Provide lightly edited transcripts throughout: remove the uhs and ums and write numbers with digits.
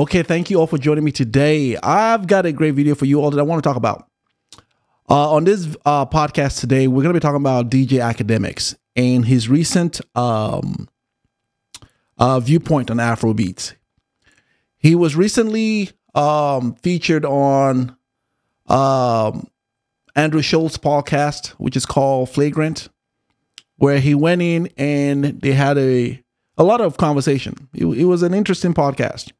Okay, thank you all for joining me today. I've got a great video for you all that I want to talk about. On this podcast today, we're going to be talking about DJ Akademiks and his recent viewpoint on Afrobeats. He was recently featured on Andrew Schulz podcast, which is called Flagrant, where he went in and they had a lot of conversation. It was an interesting podcast.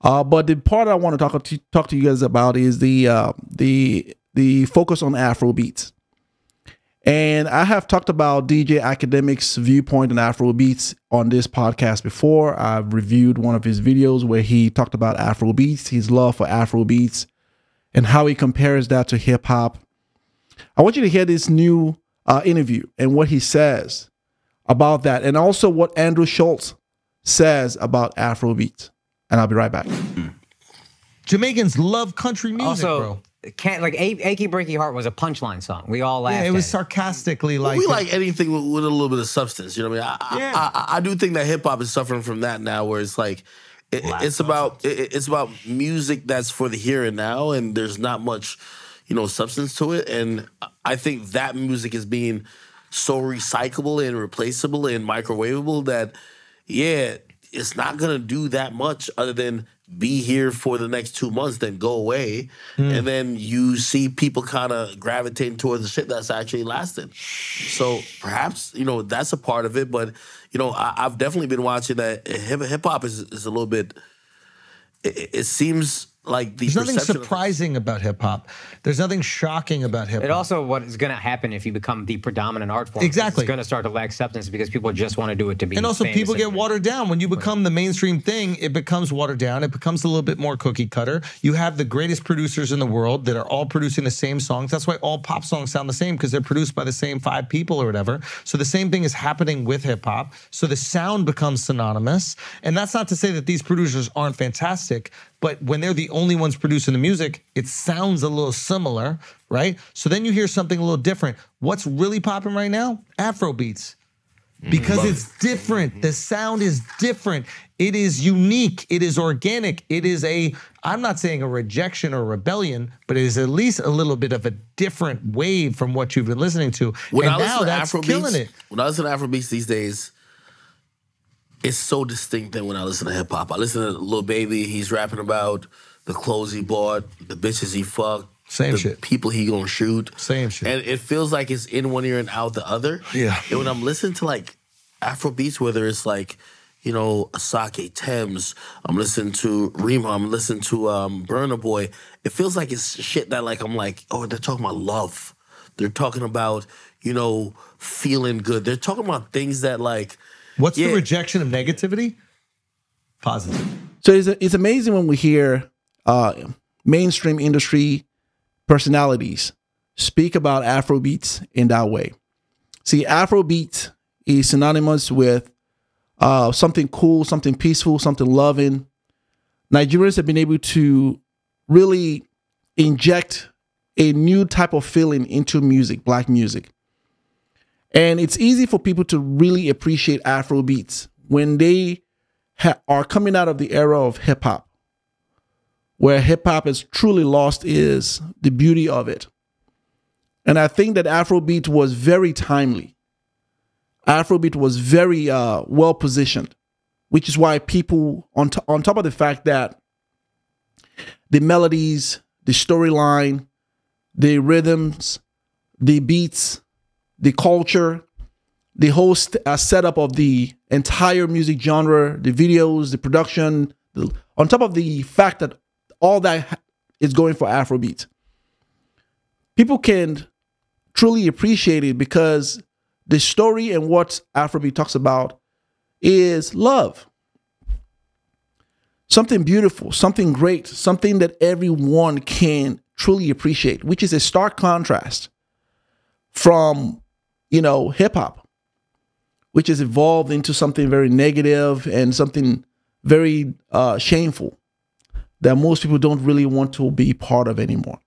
But the part I want to talk to you guys about is the focus on Afrobeats. And I have talked about DJ Akademiks' viewpoint on Afrobeats on this podcast before. I've reviewed one of his videos where he talked about Afrobeats, his love for Afrobeats, and how he compares that to hip hop. I want you to hear this new interview and what he says about that, and also what Andrew Schulz says about Afrobeats. And I'll be right back. Jamaicans love country music, also, bro. Can't like Achy Breaky Heart was a punchline song. We all laughed. Yeah, it was at sarcastically like. We like anything with a little bit of substance. You know what I mean? I do think that hip hop is suffering from that now, where it's like it's about music that's for the here and now, and there's not much, substance to it. And I think that music is being so recyclable and replaceable and microwavable that, yeah, it's not gonna do that much other than be here for the next 2 months, then go away. And then you see people kind of gravitating towards the shit that's actually lasted. So perhaps, that's a part of it. But, I've definitely been watching that hip hop is a little bit, it seems like the There's nothing surprising about hip hop. There's nothing shocking about hip hop. It also, what is going to happen if you become the predominant art form? Exactly. It's going to start to lack substance because people just want to do it to be. And also, famous people get watered down. When you become the mainstream thing, it becomes watered down. It becomes a little bit more cookie cutter. You have the greatest producers in the world that are all producing the same songs. That's why all pop songs sound the same, because they're produced by the same 5 people or whatever. So the same thing is happening with hip hop. So the sound becomes synonymous. And that's not to say that these producers aren't fantastic, but when they're the only ones producing the music, it sounds a little similar, right? So then you hear something a little different. What's really popping right now? Afrobeats. Because it's different. The sound is different. It is unique. It is organic. It is I'm not saying a rejection or rebellion, but it is at least a little bit of a different wave from what you've been listening to. When and I now listen to that's Afrobeats, killing it. When I listen to Afrobeats these days, it's so distinct than when I listen to hip hop. I listen to Lil Baby. He's rapping about the clothes he bought, the bitches he fucked, Same shit. people he gonna shoot. Same shit. And it feels like it's in one ear and out the other. Yeah. And when I'm listening to like Afrobeats, whether it's like, Asake Thames, I'm listening to Rima, I'm listening to Burna Boy, it feels like it's shit that like I'm like, oh, they're talking about love. They're talking about, feeling good. They're talking about things that like, What's the rejection of negativity? Positive. So it's amazing when we hear mainstream industry personalities speak about Afrobeats in that way. See, Afrobeat is synonymous with something cool, something peaceful, something loving. Nigerians have been able to really inject a new type of feeling into music, black music. And it's easy for people to really appreciate Afrobeats when they are coming out of the era of hip hop, where hip hop has truly lost is the beauty of it. And I think that Afrobeat was very timely. Afrobeat was very well positioned, which is why people, on top of the fact that the melodies, the storyline, the rhythms, the beats, the culture, the whole setup of the entire music genre, the videos, the production, on top of the fact that all that is going for Afrobeat, people can truly appreciate it because the story and what Afrobeat talks about is love. Something beautiful, something great, something that everyone can truly appreciate, which is a stark contrast from, hip hop, which has evolved into something very negative and something very shameful that most people don't really want to be part of anymore.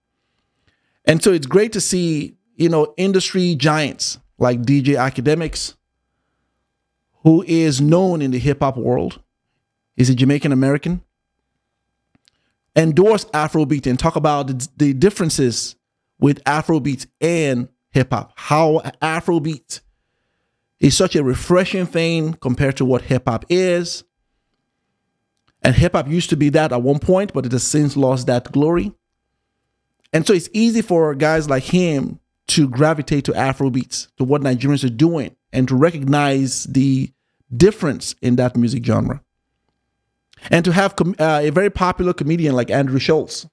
And so it's great to see, industry giants like DJ Akademiks, who is known in the hip hop world. He's a Jamaican American. endorse Afrobeat and talk about the differences with Afrobeat and hip hop. How Afrobeat is such a refreshing thing compared to what hip hop is. And hip hop used to be that at one point, but it has since lost that glory. And so it's easy for guys like him to gravitate to Afrobeats, to what Nigerians are doing, and to recognize the difference in that music genre. And to have a very popular comedian like Andrew Schulz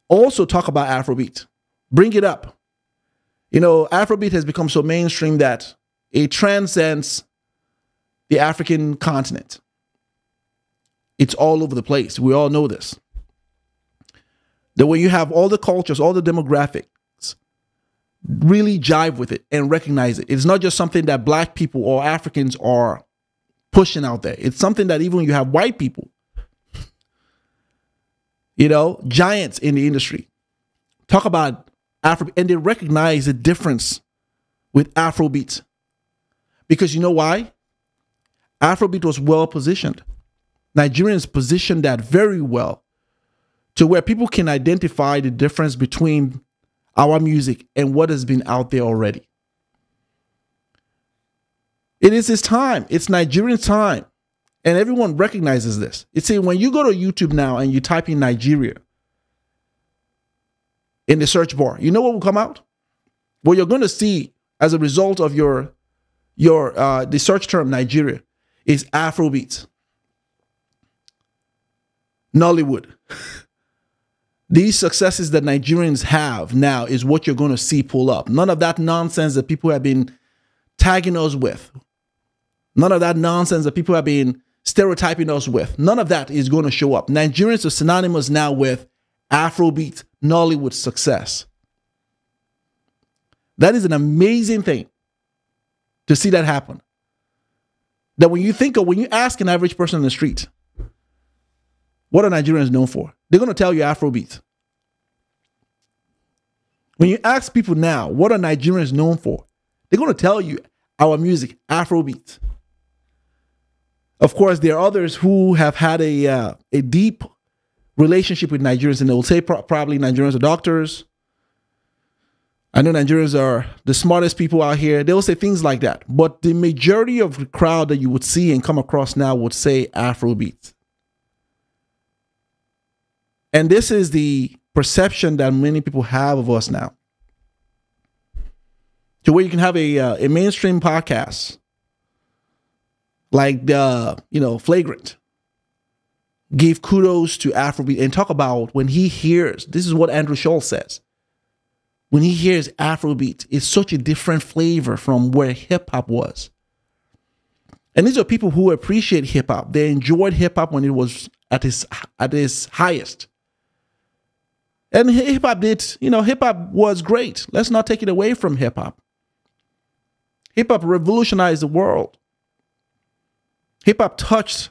also talk about Afrobeat, bring it up. You know, Afrobeat has become so mainstream that it transcends the African continent. It's all over the place. We all know this. That when you have all the cultures, all the demographics, really jive with it and recognize it. It's not just something that black people or Africans are pushing out there. It's something that even you have white people, you know, giants in the industry, talk about Afro, and they recognize the difference with Afrobeat. Because you know why? Afrobeat was well positioned. Nigerians positioned that very well to where people can identify the difference between our music and what has been out there already. It is his time. It's Nigerian time. And everyone recognizes this. It's when you go to YouTube now and you type in Nigeria in the search bar, you know what will come out? What you're going to see as a result of the search term Nigeria is Afrobeats, Nollywood. These successes that Nigerians have now is what you're going to see pull up. None of that nonsense that people have been tagging us with. None of that nonsense that people have been stereotyping us with. None of that is going to show up. Nigerians are synonymous now with Afrobeat, Nollywood success. That is an amazing thing to see that happen. That when you ask an average person on the street, what are Nigerians known for? They're going to tell you Afrobeat. When you ask people now, what are Nigerians known for? They're going to tell you our music, Afrobeat. Of course, there are others who have had a deep relationship with Nigerians, and they will say probably Nigerians are doctors. I know Nigerians are the smartest people out here. They will say things like that. But the majority of the crowd that you would see and come across now would say Afrobeat. And this is the perception that many people have of us now. To where you can have a mainstream podcast like Flagrant give kudos to Afrobeat and talk about when he hears, this is what Andrew Schulz says, when he hears Afrobeat, it's such a different flavor from where hip hop was. And these are people who appreciate hip hop. They enjoyed hip hop when it was at its highest. And hip hop was great. Let's not take it away from hip hop. Hip hop revolutionized the world. Hip hop touched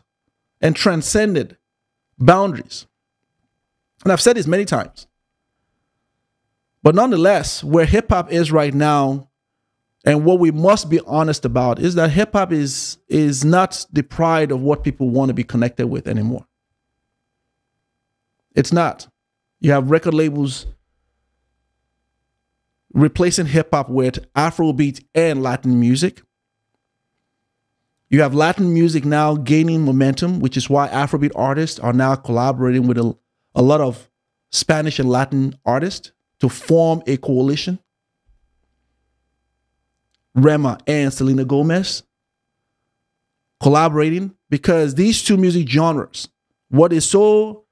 and transcended boundaries. And I've said this many times. But nonetheless, where hip hop is right now, and what we must be honest about, is that hip hop is not the pride of what people want to be connected with anymore. It's not. You have record labels replacing hip hop with Afrobeat and Latin music. You have Latin music now gaining momentum, which is why Afrobeat artists are now collaborating with a lot of Spanish and Latin artists to form a coalition. Rema and Selena Gomez collaborating, because these two music genres, what is so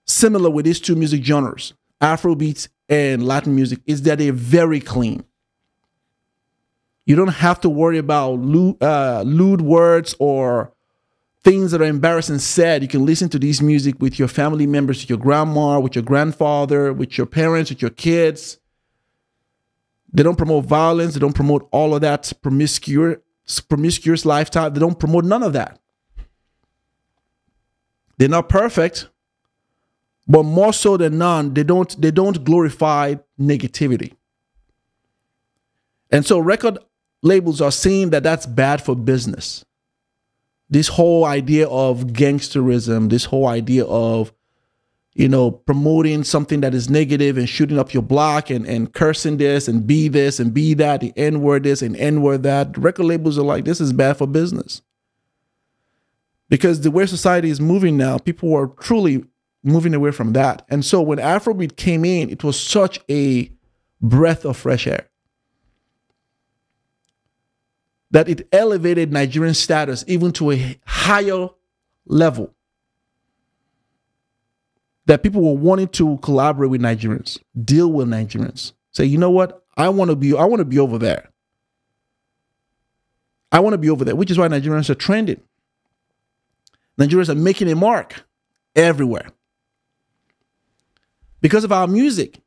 similar with these two music genres, Afrobeats and Latin music, is that they're very clean. You don't have to worry about lewd words or things that are embarrassing said. You can listen to these music with your family members, with your grandma, with your grandfather, with your parents, with your kids. They don't promote violence. They don't promote all of that promiscuous lifestyle. They don't promote none of that. They're not perfect, but more so than none, they don't glorify negativity. And so record labels are seeing that that's bad for business. This whole idea of gangsterism, this whole idea of promoting something that is negative and shooting up your block and cursing this and be that, the N-word this and N-word that. Record labels are like, this is bad for business. Because the way society is moving now, people are truly moving away from that. And so when Afrobeat came in, it was such a breath of fresh air that it elevated Nigerian status even to a higher level, that people were wanting to collaborate with Nigerians, deal with Nigerians, say, you know what, I want to be over there. I want to be over there, which is why Nigerians are trending. Nigerians are making a mark everywhere because of our music.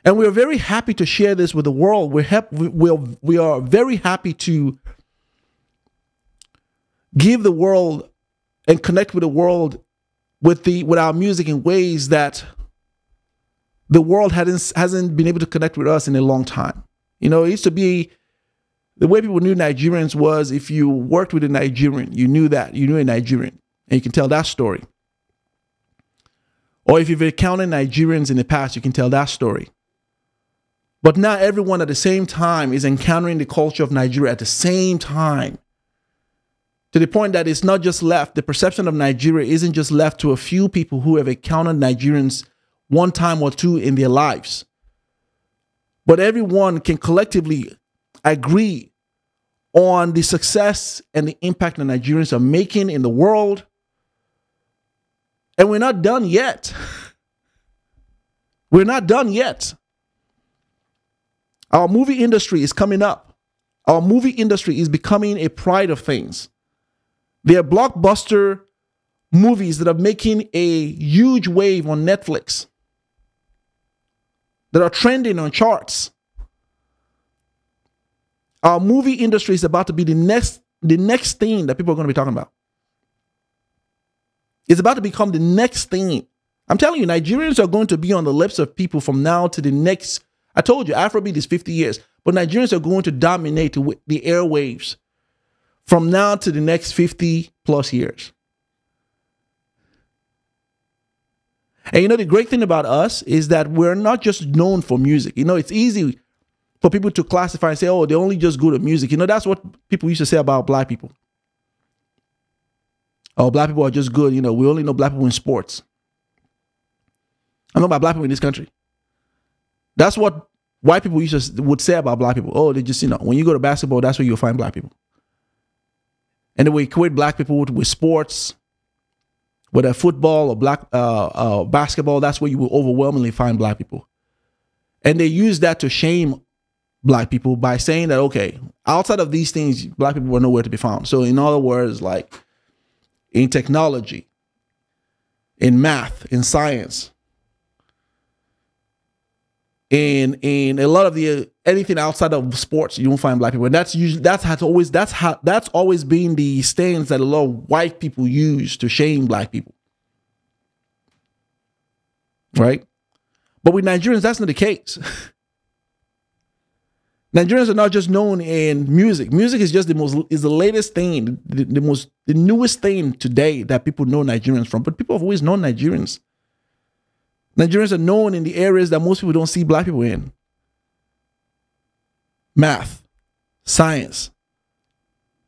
And we are very happy to share this with the world. We are very happy to give the world and connect with the world with our music in ways that the world hasn't been able to connect with us in a long time. It used to be the way people knew Nigerians was if you worked with a Nigerian, you knew a Nigerian, and you can tell that story. Or if you've encountered Nigerians in the past, you can tell that story. But now everyone at the same time is encountering the culture of Nigeria at the same time, to the point that it's not just left, the perception of Nigeria isn't just left to a few people who have encountered Nigerians one time or two in their lives, but everyone can collectively agree on the success and the impact that Nigerians are making in the world. And we're not done yet. We're not done yet. Our movie industry is coming up. Our movie industry is becoming a pride of things. There are blockbuster movies that are making a huge wave on Netflix, that are trending on charts. Our movie industry is about to be the next thing that people are going to be talking about. It's about to become the next thing. I'm telling you, Nigerians are going to be on the lips of people from now to the next. I told you, Afrobeat is 50 years, but Nigerians are going to dominate the airwaves from now to the next 50 plus years. And the great thing about us is that we're not just known for music. It's easy for people to classify and say, oh, they only just go to music. That's what people used to say about black people. Oh, black people are just good. We only know black people in sports. I'm not about black people in this country. That's what white people would say about black people. Oh, they just, when you go to basketball, that's where you'll find black people. And then we equate black people with sports, whether football or basketball, that's where you will overwhelmingly find black people. And they use that to shame black people by saying that, okay, outside of these things, black people were nowhere to be found. So in other words, like in technology, in math, in science, in a lot of anything outside of sports, you won't find black people. And that's always been the stance that a lot of white people use to shame black people. Right? But with Nigerians, that's not the case. Nigerians are not just known in music. Music is just the latest thing, the newest thing today that people know Nigerians from. But people have always known Nigerians. Nigerians are known in the areas that most people don't see black people in. Math, science,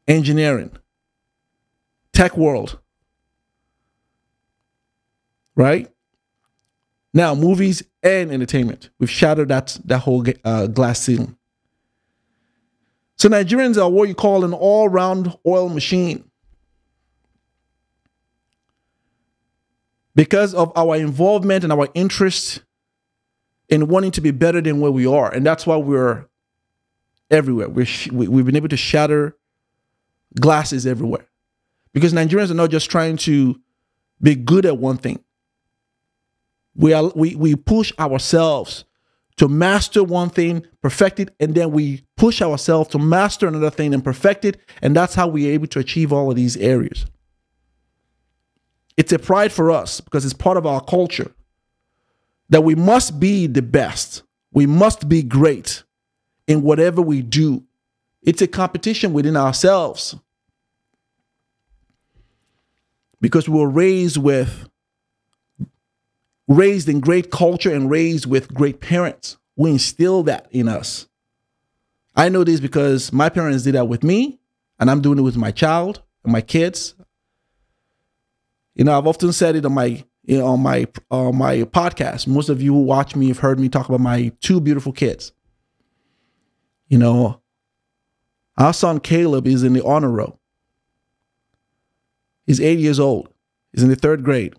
engineering, tech world. Right? Now, movies and entertainment. We've shattered that whole glass ceiling. So Nigerians are what you call an all-round oil machine. Because of our involvement and our interest in wanting to be better than where we are. And that's why we're everywhere. We've been able to shatter glasses everywhere. Because Nigerians are not just trying to be good at one thing. We push ourselves to master one thing, perfect it, and then we push ourselves to master another thing and perfect it. And that's how we're able to achieve all of these areas. It's a pride for us because it's part of our culture that we must be the best. We must be great in whatever we do. It's a competition within ourselves because we were raised with raised in great culture and raised with great parents who instill that in us. I know this because my parents did that with me, and I'm doing it with my child and my kids. You know, I've often said it on my podcast. Most of you who watch me have heard me talk about my two beautiful kids. You know, our son Caleb is in the honor roll. He's 8 years old. He's in the 3rd grade.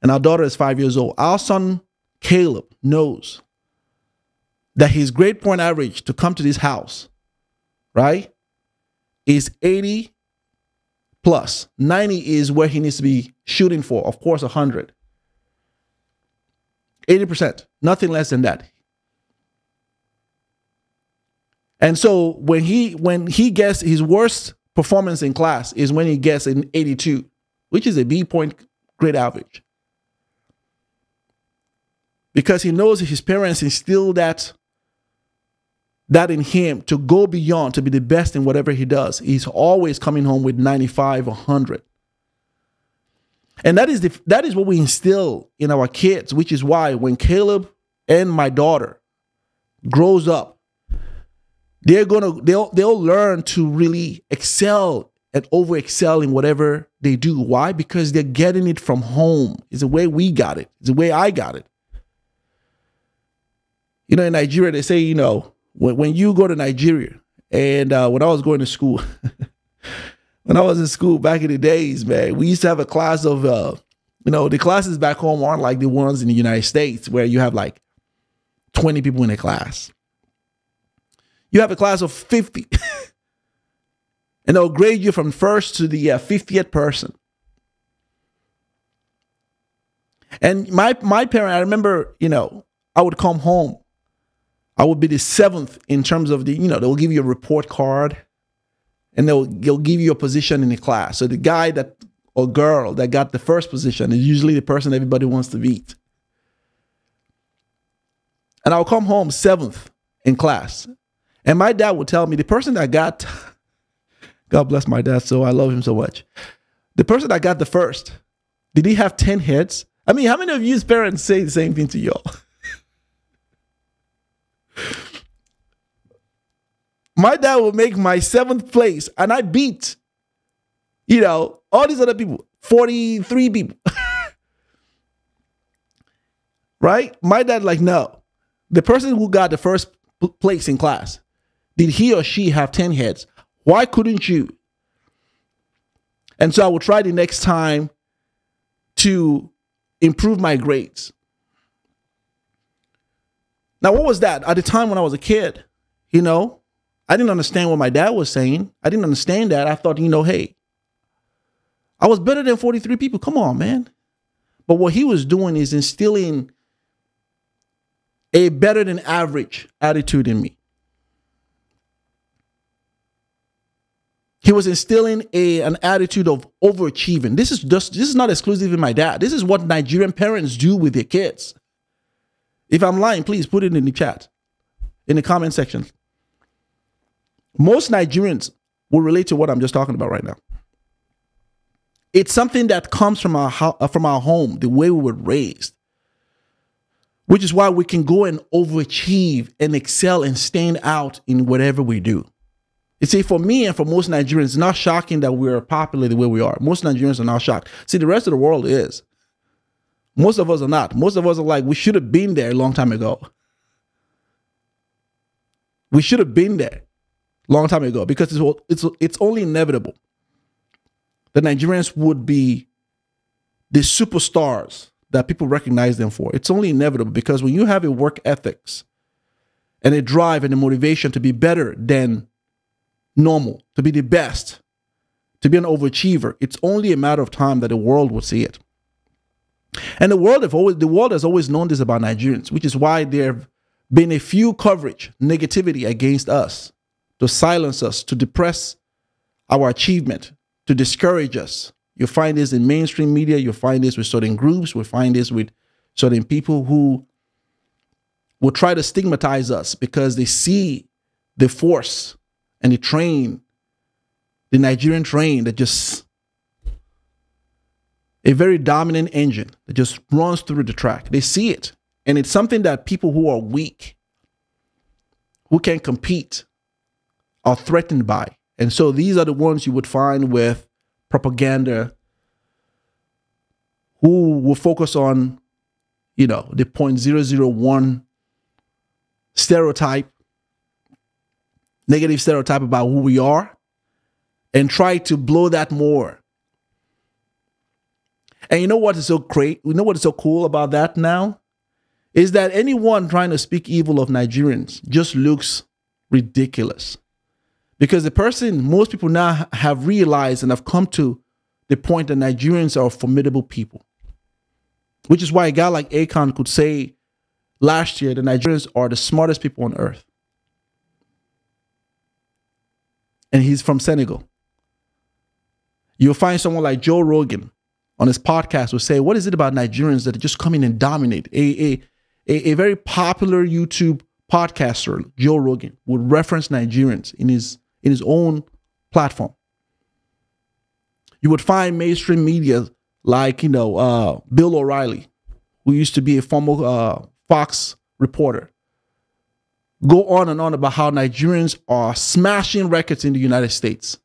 And our daughter is 5 years old. Our son Caleb knows that his grade point average to come to this house, right, is 80 plus. 90 is where he needs to be shooting for. Of course, 100. 80%, nothing less than that. And so when he gets his worst performance in class is when he gets an 82, which is a B point grade average. Because he knows his parents instilled that in him to go beyond, to be the best in whatever he does. He's always coming home with 95 or 100. And that is what we instill in our kids, which is why when Caleb and my daughter grows up, they'll learn to really excel and over excel in whatever they do. Why? Because they're getting it from home. It's the way we got it. It's the way I got it. You know, in Nigeria, they say, you know, when you go to Nigeria, and when I was going to school, when I was in school back in the days, man, we used to have a class of, you know, the classes back home aren't like the ones in the United States where you have like 20 people in a class. You have a class of 50. And they'll grade you from first to the 50th person. And my parent, I remember, you know, I would come home. I would be the 7th in terms of the, you know, they'll give you a report card and they'll give you a position in the class. So the guy or girl that got the first position is usually the person everybody wants to beat. And I'll come home 7th in class. And my dad would tell me, the person that got, God bless my dad, so I love him so much. The person that got the first, did he have 10 heads? I mean, how many of you parents say the same thing to y'all? My dad would make my 7th place, and I beat, you know, all these other people, 43 people. Right? My dad like, no. The person who got the first place in class, did he or she have 10 heads? Why couldn't you? And so I would try the next time to improve my grades. Now, what was that? At the time when I was a kid, you know, I didn't understand what my dad was saying. I didn't understand that. I thought, you know, hey, I was better than 43 people. Come on, man. But what he was doing is instilling a better than average attitude in me. He was instilling an attitude of overachieving. This is not exclusive in my dad. This is what Nigerian parents do with their kids. If I'm lying, please put it in the chat, in the comment section. Most Nigerians will relate to what I'm just talking about right now. It's something that comes from our home, the way we were raised, which is why we can go and overachieve and excel and stand out in whatever we do. You see, for me and for most Nigerians, it's not shocking that we're popular the way we are. Most Nigerians are not shocked. See, the rest of the world is. Most of us are not. Most of us are like, we should have been there a long time ago. We should have been there a long time ago because it's only inevitable that Nigerians would be the superstars that people recognize them for. It's only inevitable because when you have a work ethics and a drive and a motivation to be better than normal, to be the best, to be an overachiever, it's only a matter of time that the world will see it. And the world has always known this about Nigerians, which is why there have been a few coverage, negativity against us, to silence us, to depress our achievement, to discourage us. You'll find this in mainstream media. You'll find this with certain groups. We'll find this with certain people who will try to stigmatize us because they see the force and the train, the Nigerian train that just a very dominant engine that just runs through the track. They see it. And it's something that people who are weak, who can't compete, are threatened by. And so these are the ones you would find with propaganda, who will focus on, you know, the 0.001 stereotype, negative stereotype about who we are, and try to blow that more. And you know what is so great? You know what is so cool about that now? Is that anyone trying to speak evil of Nigerians just looks ridiculous. Because the person, most people now have realized and have come to the point that Nigerians are formidable people. Which is why a guy like Akon could say last year that Nigerians are the smartest people on earth. And he's from Senegal. You'll find someone like Joe Rogan on his podcast will say, what is it about Nigerians that just come in and dominate? A very popular YouTube podcaster, Joe Rogan, would reference Nigerians in his own platform. You would find mainstream media like, you know, Bill O'Reilly, who used to be a former Fox reporter, go on and on about how Nigerians are smashing records in the United States.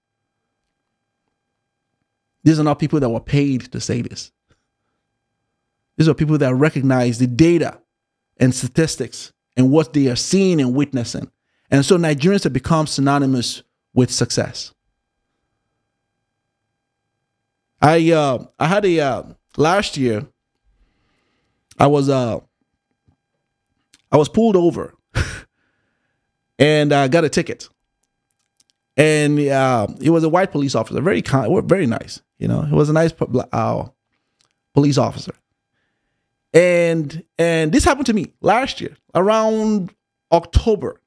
These are not people that were paid to say this. These are people that recognize the data and statistics and what they are seeing and witnessing. And so Nigerians have become synonymous with success. I had last year, I was pulled over and I got a ticket. And it was a white police officer, very kind, very nice. You know, he was a nice police officer. And this happened to me last year around October.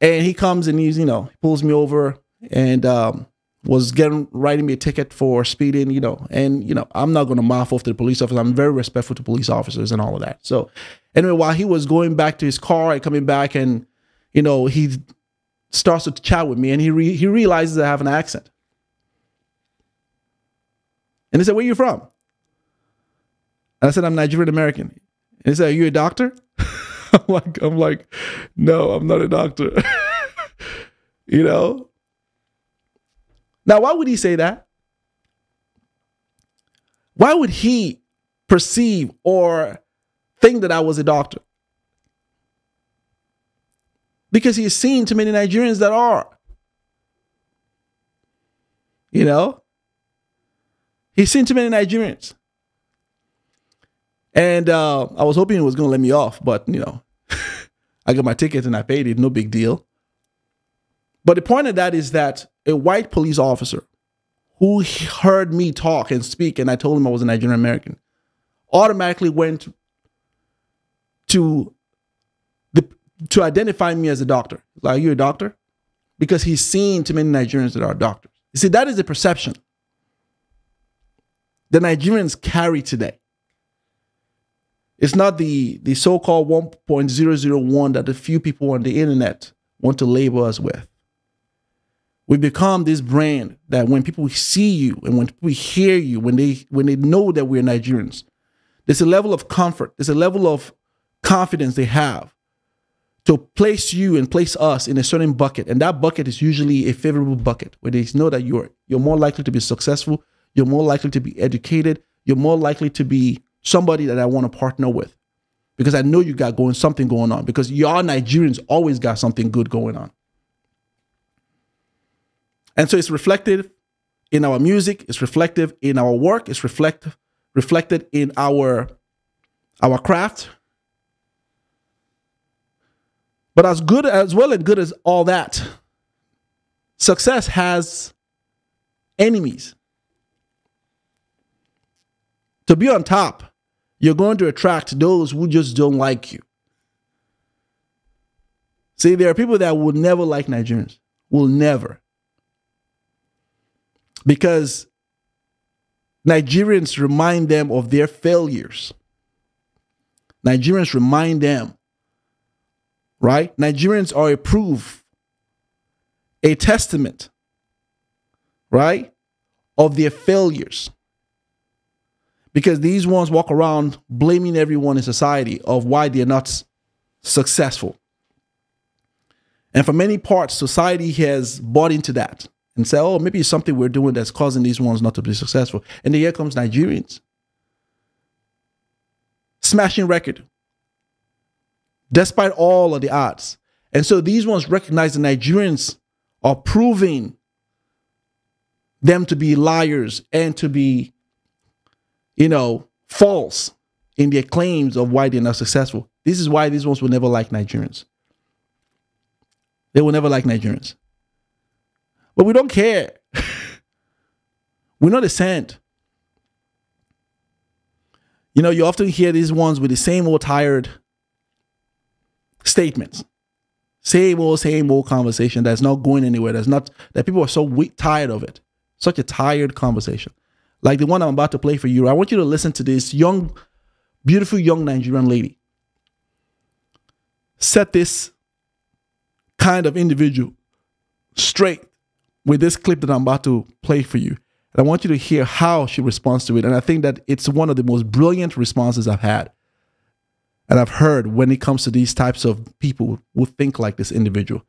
And he comes and he's, you know, he pulls me over and was writing me a ticket for speeding, you know, and, you know, I'm not going to mouth off to the police officer. I'm very respectful to police officers and all of that. So anyway, while he was going back to his car and coming back and, you know, he starts to chat with me and he realizes I have an accent. And he said, where are you from? And I said, I'm Nigerian American. And he said, are you a doctor? I'm like, no, I'm not a doctor. You know? Now, why would he say that? Why would he perceive or think that I was a doctor? Because he's seen too many Nigerians that are. You know? He's seen too many Nigerians. And I was hoping he was going to let me off, but, you know, I got my ticket and I paid it. No big deal. But the point of that is that a white police officer who heard me talk and speak, and I told him I was a Nigerian American, automatically went to identify me as a doctor. Like, are you a doctor? Because he's seen too many Nigerians that are doctors. You see, that is the perception the Nigerians carry today. It's not the so-called 1.001 that a few people on the internet want to label us with. We become this brand that when people see you and when people hear you, when they know that we're Nigerians, there's a level of comfort, there's a level of confidence they have to place you and place us in a certain bucket. And that bucket is usually a favorable bucket where they know that you're more likely to be successful, you're more likely to be educated, you're more likely to be somebody that I want to partner with. Because I know you got something going on. Because y'all Nigerians always got something good going on. And so it's reflected in our music, it's reflective in our work, it's reflected in our craft. But as well and good as all that, success has enemies. To be on top, you're going to attract those who just don't like you. See, there are people that will never like Nigerians. Will never. Because Nigerians remind them of their failures. Nigerians remind them, right? Nigerians are a proof, a testament, right, of their failures. because these ones walk around blaming everyone in society of why they're not successful. And for many parts, society has bought into that and said, oh, maybe it's something we're doing that's causing these ones not to be successful. And then here comes Nigerians. Smashing record. Despite all of the odds. And so these ones recognize the Nigerians are proving them to be liars and to be, false in their claims of why they're not successful. This is why these ones will never like Nigerians. They will never like Nigerians. But we don't care. We're not a sand. You often hear these ones with the same old tired statements. Same old conversation that's not going anywhere. That people are so tired of it. Such a tired conversation. Like the one I'm about to play for you. I want you to listen to this beautiful young Nigerian lady. Set this kind of individual straight with this clip that I'm about to play for you. And I want you to hear how she responds to it. And I think that it's one of the most brilliant responses I've had and I've heard when it comes to these types of people who think like this individual.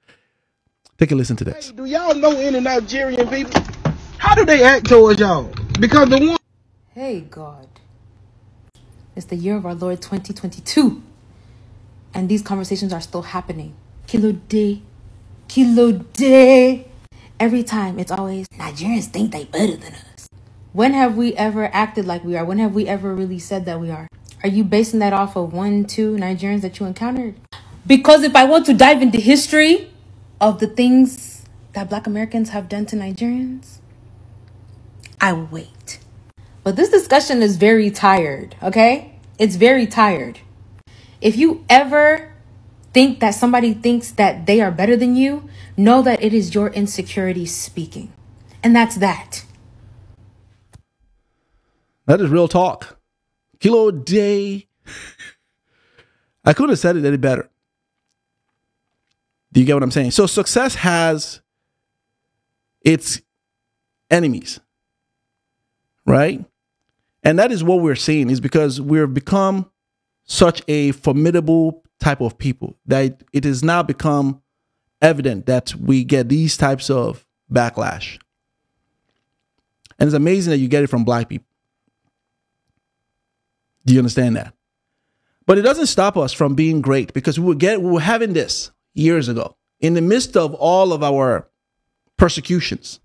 Take a listen to this. Hey, do y'all know any Nigerian people? How do they act towards y'all? Because the one... Hey, God. It's the year of our Lord 2022. And these conversations are still happening. Kilo day. Kilo day. Every time, it's always, Nigerians think they better than us. When have we ever acted like we are? When have we ever really said that we are? Are you basing that off of 1, 2 Nigerians that you encountered? Because if I want to dive into history of the things that Black Americans have done to Nigerians, I will wait. But this discussion is very tired, okay? It's very tired. If you ever think that somebody thinks that they are better than you, know that it is your insecurity speaking. And that's that. That is real talk. Kilo day. I couldn't have said it any better. Do you get what I'm saying? So success has its enemies, right? And that is what we're seeing, is because we've become such a formidable type of people that it has now become evident that we get these types of backlash. And it's amazing that you get it from Black people. Do you understand that? But it doesn't stop us from being great, because we were having this years ago. In the midst of all of our persecutions,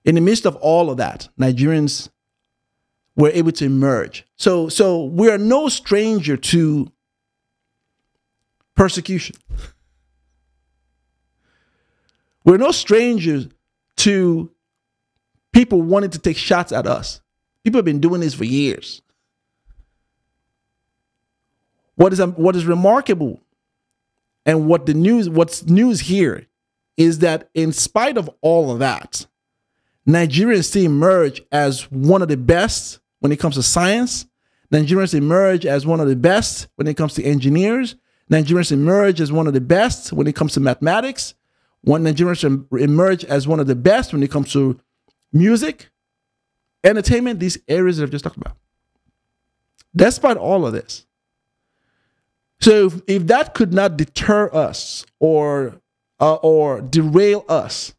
in the midst of all of that, Nigerians were able to emerge. So we are no stranger to persecution. We're no strangers to people wanting to take shots at us. People have been doing this for years. What is remarkable, and what's news here, is that in spite of all of that, Nigerians still emerge as one of the best when it comes to science. Nigerians emerge as one of the best when it comes to engineers. Nigerians emerge as one of the best when it comes to mathematics. Nigerians emerge as one of the best when it comes to music, entertainment, these areas that I've just talked about. Despite all of this. So if that could not deter us or derail us,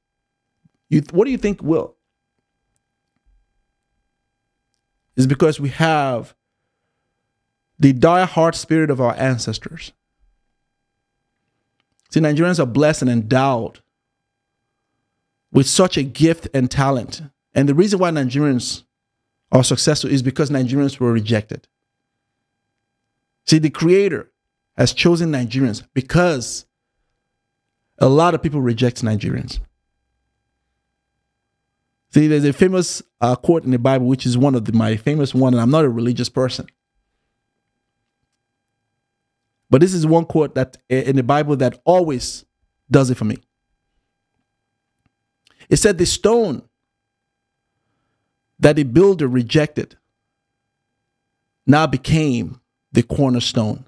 what do you think will? It's because we have the die-hard spirit of our ancestors. See, Nigerians are blessed and endowed with such a gift and talent. And the reason why Nigerians are successful is because Nigerians were rejected. See, the Creator has chosen Nigerians because a lot of people reject Nigerians. See, there's a famous quote in the Bible, which is one of my famous one, and I'm not a religious person. But this is one quote that in the Bible that always does it for me. It said, the stone that the builder rejected now became the cornerstone.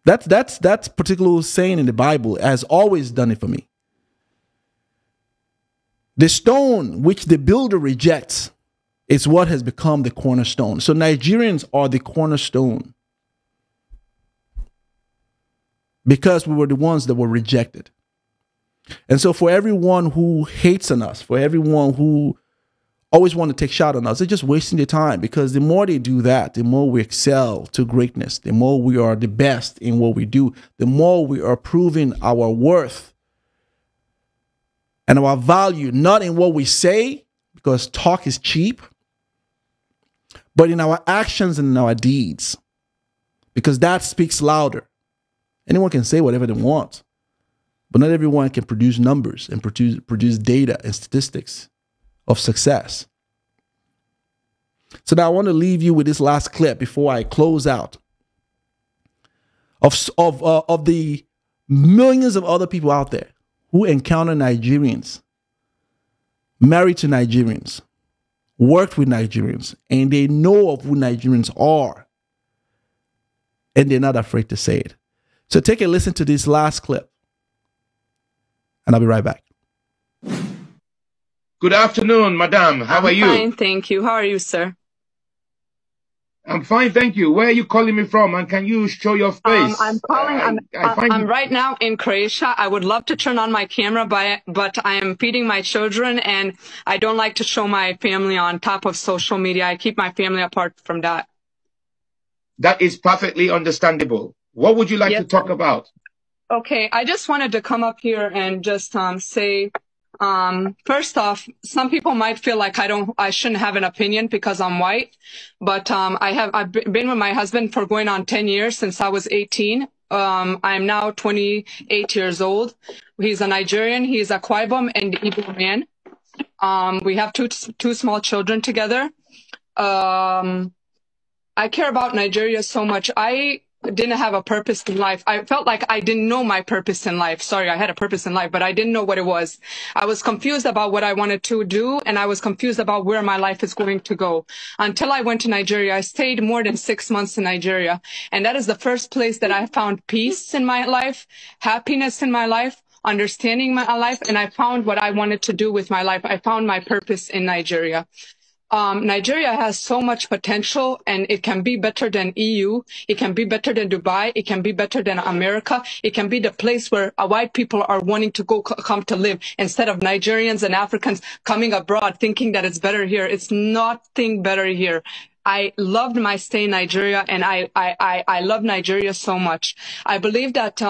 That's particular saying in the Bible has always done it for me. The stone which the builder rejects It's what has become the cornerstone. So Nigerians are the cornerstone because we were the ones that were rejected. And so for everyone who hates on us, for everyone who always want to take shot on us, they're just wasting their time, because the more they do that, the more we excel to greatness, the more we are the best in what we do, the more we are proving our worth and our value, not in what we say, because talk is cheap, but in our actions and in our deeds, because that speaks louder. Anyone can say whatever they want, but not everyone can produce numbers and produce data and statistics of success. So now I want to leave you with this last clip before I close out of the millions of other people out there who encounter Nigerians, married to Nigerians, worked with Nigerians, and they know of who Nigerians are, and they're not afraid to say it. So take a listen to this last clip, and I'll be right back. Good afternoon, madam. How are you? Fine, thank you. How are you, sir? I'm fine, thank you. Where are you calling me from? And can you show your face? I'm calling. I'm right now in Croatia. I would love to turn on my camera, but I am feeding my children, and I don't like to show my family on top of social media. I keep my family apart from that. That is perfectly understandable. What would you like to talk about? Okay, I just wanted to come up here and just say, first off, some people might feel like I shouldn't have an opinion because I'm white, but I've been with my husband for going on 10 years since I was 18. I'm now 28 years old. He's a Nigerian. He's a Kwaibom and Igbo man. We have two small children together. I care about Nigeria so much. I didn't have a purpose in life. I felt like I didn't know my purpose in life. Sorry, I had a purpose in life, but I didn't know what it was. I was confused about what I wanted to do, and I was confused about where my life is going to go. Until I went to Nigeria, I stayed more than 6 months in Nigeria, and that is the first place that I found peace in my life, happiness in my life, understanding my life, and I found what I wanted to do with my life. I found my purpose in Nigeria. Nigeria has so much potential, and it can be better than EU. It can be better than Dubai. It can be better than America. It can be the place where white people are wanting to come to live instead of Nigerians and Africans coming abroad thinking that it's better here. It's nothing better here. I loved my stay in Nigeria, and I love Nigeria so much. I believe that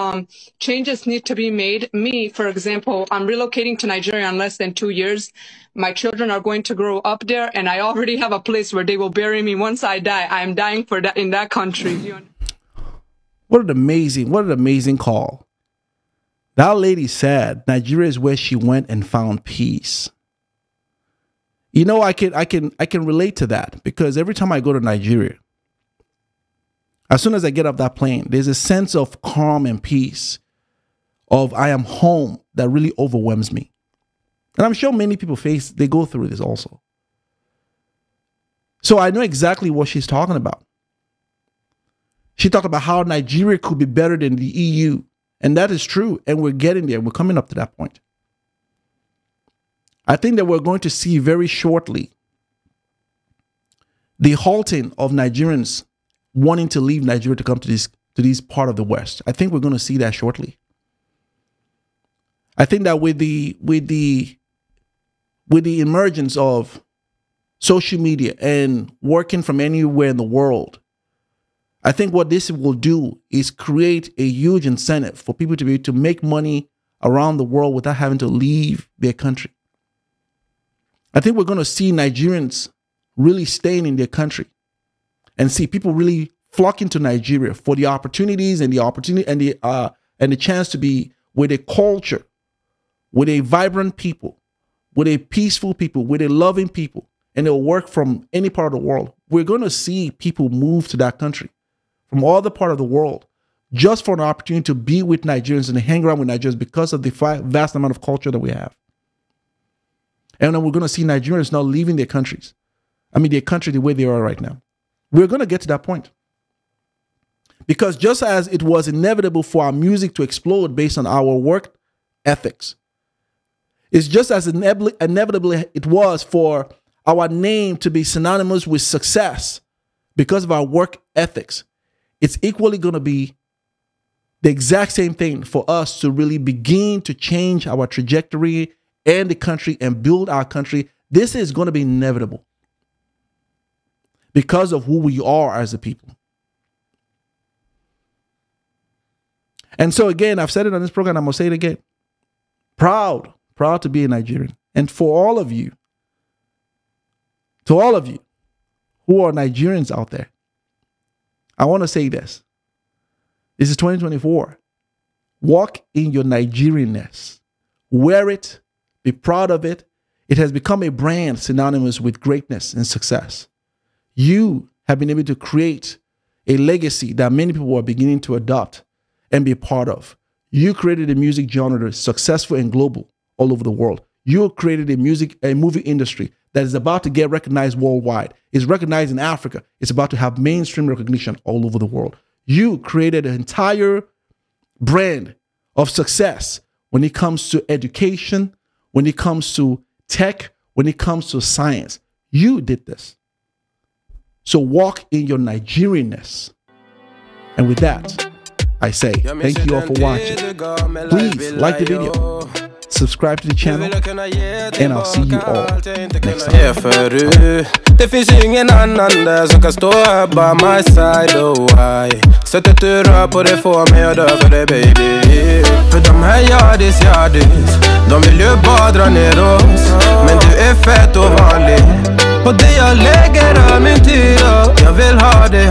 changes need to be made. Me, for example, I'm relocating to Nigeria in less than 2 years. My children are going to grow up there, and I already have a place where they will bury me once I die. I am dying for that in that country. What an amazing call. That lady said Nigeria is where she went and found peace. You know, I can relate to that, because every time I go to Nigeria, as soon as I get off that plane, there's a sense of calm and peace, of I am home, that really overwhelms me. And I'm sure many people they go through this also. So I know exactly what she's talking about. She talked about how Nigeria could be better than the EU. And that is true. And we're getting there. We're coming up to that point. I think that we're going to see very shortly the halting of Nigerians wanting to leave Nigeria to come to this part of the West. I think we're going to see that shortly. I think that with the emergence of social media and working from anywhere in the world, I think what this will do is create a huge incentive for people to be able to make money around the world without having to leave their country. I think we're going to see Nigerians really staying in their country, and see people really flocking to Nigeria for the opportunities and the chance to be with a culture, with a vibrant people, with a peaceful people, with a loving people, and they'll work from any part of the world. We're going to see people move to that country from all the part of the world just for an opportunity to be with Nigerians and to hang around with Nigerians because of the vast amount of culture that we have. And then we're going to see Nigerians now leaving their countries. I mean, their country the way they are right now. We're going to get to that point. Because just as it was inevitable for our music to explode based on our work ethics, it's just as inevitable it was for our name to be synonymous with success because of our work ethics, it's equally going to be the exact same thing for us to really begin to change our trajectory and the country and build our country. This is going to be inevitable because of who we are as a people. And so again, I've said it on this program, I'm going to say it again. Proud to be a Nigerian. And for all of you, to all of you who are Nigerians out there, I want to say this. This is 2024. Walk in your Nigerianness. Wear it. Be proud of it. It has become a brand synonymous with greatness and success. You have been able to create a legacy that many people are beginning to adopt and be a part of. You created a music genre that is successful and global all over the world. You created a movie industry that is about to get recognized worldwide. It's recognized in Africa. It's about to have mainstream recognition all over the world. You created an entire brand of success when it comes to education, when it comes to tech, when it comes to science. You did this. So walk in your Nigerianness. And with that, I say thank you all for watching. Please like the video, subscribe to the channel, and I'll see you all next time. Det finns ingen annan där som kan stå här by my side, oh why. Sättet du rör på det får mig att dö för dig baby. För de här yardis, de vill ju bara dra ner oss. Men du är fett och vanlig. På det jag lägger av min tid, jag vill ha dig.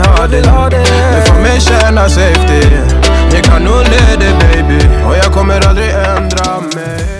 Du får mig känna safety. Jag kan nog leda dig baby. Och jag kommer aldrig ändra mig.